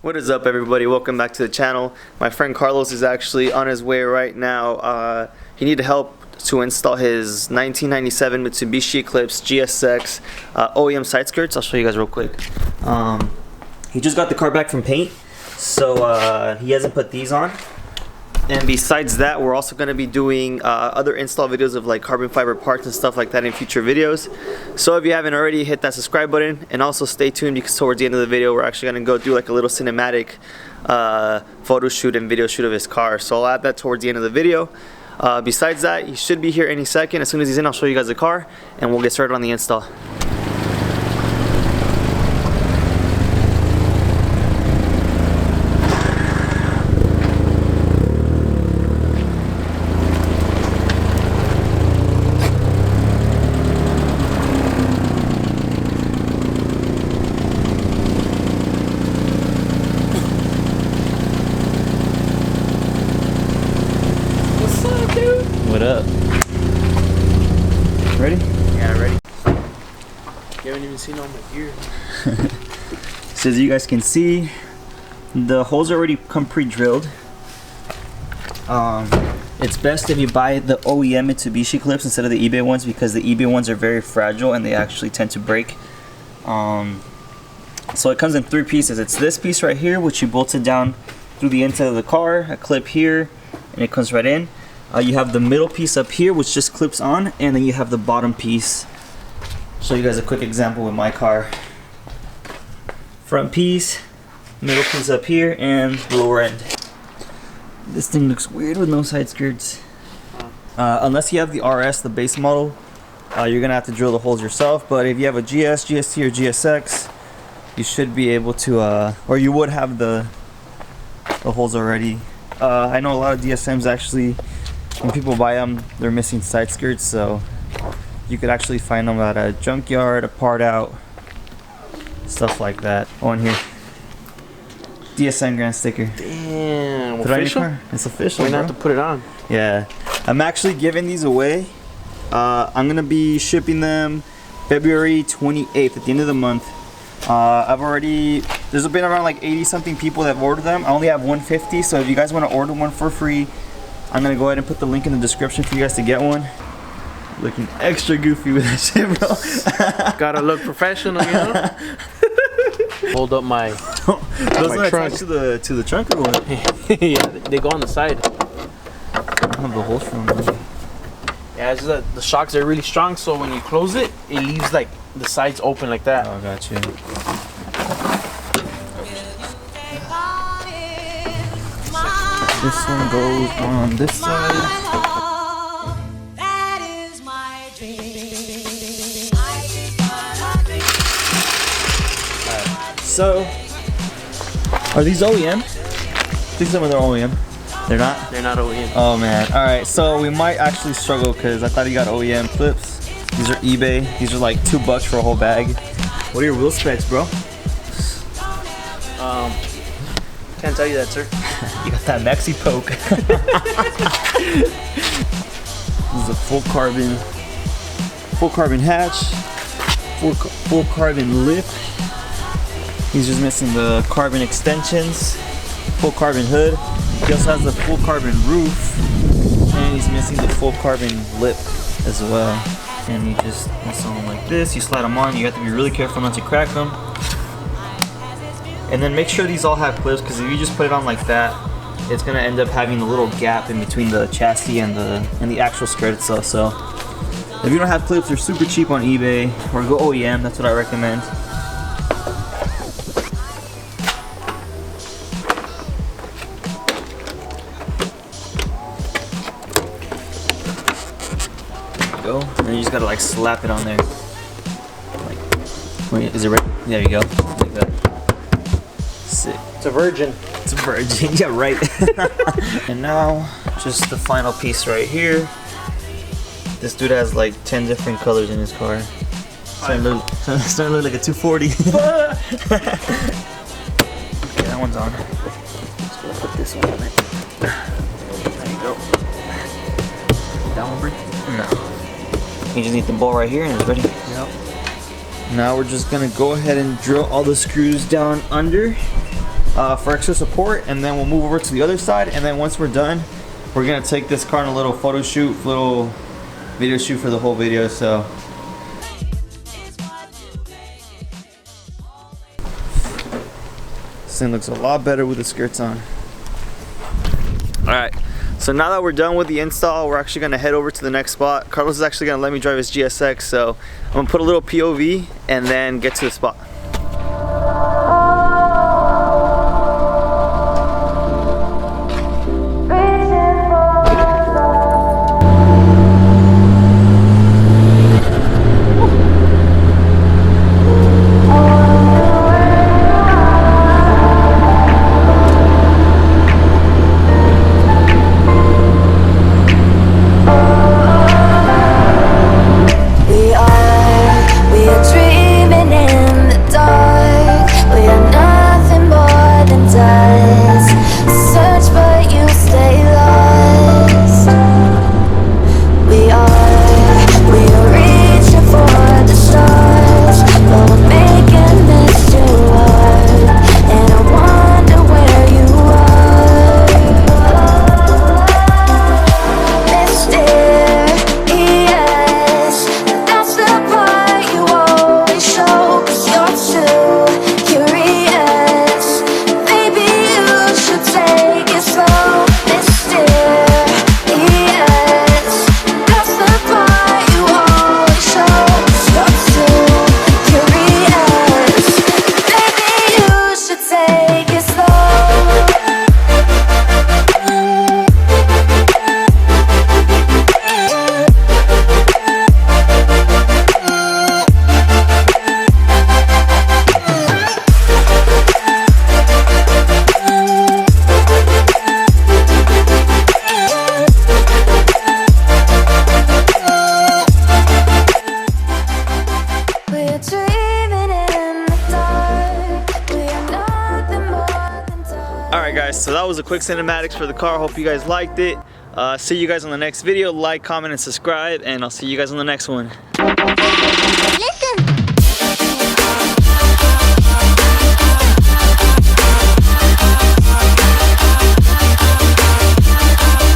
What is up, everybody? Welcome back to the channel. My friend Carlos is actually on his way right now. He needed help to install his 1997 Mitsubishi Eclipse Gsx OEM side skirts. I'll show you guys real quick. He just got the car back from paint, so he hasn't put these on. And besides that, we're also going to be doing other install videos of like carbon fiber parts and stuff like that in future videos. So if you haven't already, hit that subscribe button, and also stay tuned because towards the end of the video we're actually going to go do like a little cinematic photo shoot and video shoot of his car. So I'll add that towards the end of the video. Besides that, he should be here any second. As soon as he's in, I'll show you guys the car and we'll get started on the install. What up? Ready? Yeah, ready. You haven't even seen all my gear. So as you guys can see, the holes already come pre-drilled. It's best if you buy the OEM Mitsubishi clips instead of the eBay ones because the eBay ones are very fragile and they actually tend to break. So it comes in 3 pieces. It's this piece right here, which you bolted down through the inside of the car, a clip here, and it comes right in. You have the middle piece up here, which just clips on, and then you have the bottom piece. Show you guys a quick example with my car. Front piece, middle piece up here, and lower end. This thing looks weird with no side skirts. Unless you have the RS, the base model, you're gonna have to drill the holes yourself. But if you have a GS, GST, or GSX, you should be able to, or you would have the holes already. I know a lot of DSMs actually, when people buy them, they're missing side skirts, so you could actually find them at a junkyard, a part out, stuff like that. Oh, and here, DSM Grand sticker. Damn, Put official? It on your car? It's official. We're gonna have to put it on. Yeah, I'm actually giving these away. I'm gonna be shipping them February 28th at the end of the month. There's been around like 80 something people that have ordered them. I only have 150, so if you guys want to order one for free, I'm gonna go ahead and put the link in the description for you guys to get one. Looking extra goofy with that shit, bro. Gotta look professional, you know. Hold up my those are attached to the trunk or what? Yeah, they go on the side. I don't have the holes for them. Yeah, it's just that the shocks are really strong, so when you close it, it leaves like the sides open like that. Oh, got you. This one goes on this side. So, are these OEM? I think some of them are OEM. They're not? They're not OEM. Oh man. Alright, so we might actually struggle because I thought he got OEM clips. These are eBay. These are like $2 for a whole bag. What are your wheel specs, bro? Can't tell you that, sir. You got that maxi poke. This is a full carbon hatch, full carbon lip. He's just missing the carbon extensions, full carbon hood. He also has the full carbon roof, and he's missing the full carbon lip as well. And you just install them like this. You slide them on. You have to be really careful not to crack them. And then make sure these all have clips, because if you just put it on like that, it's gonna end up having a little gap in between the chassis and the actual skirt itself. So if you don't have clips, they're super cheap on eBay, or go OEM. That's what I recommend. There you go. And then you just gotta like slap it on there. Like, wait, is it ready? There you go. Like that. Sick. It's a virgin. It's a virgin, yeah, right. And now, just the final piece right here. This dude has like 10 different colors in his car. Starting to look like a 240. Okay, that one's on. Just gonna put this one on it. There you go. That one break? No. You just need the ball right here and it's ready. Yep. Now we're just gonna go ahead and drill all the screws down under. for extra support, and then we'll move over to the other side, and then once we're done, we're gonna take this car on a little photo shoot, little video shoot for the whole video. So this thing looks a lot better with the skirts on. Alright, so now that we're done with the install, we're actually gonna head over to the next spot. Carlos is actually gonna let me drive his GSX, so I'm gonna put a little POV and then get to the spot. Alright guys, so that was a quick cinematics for the car. Hope you guys liked it. See you guys on the next video. Like, comment, and subscribe, and I'll see you guys on the next one. Listen.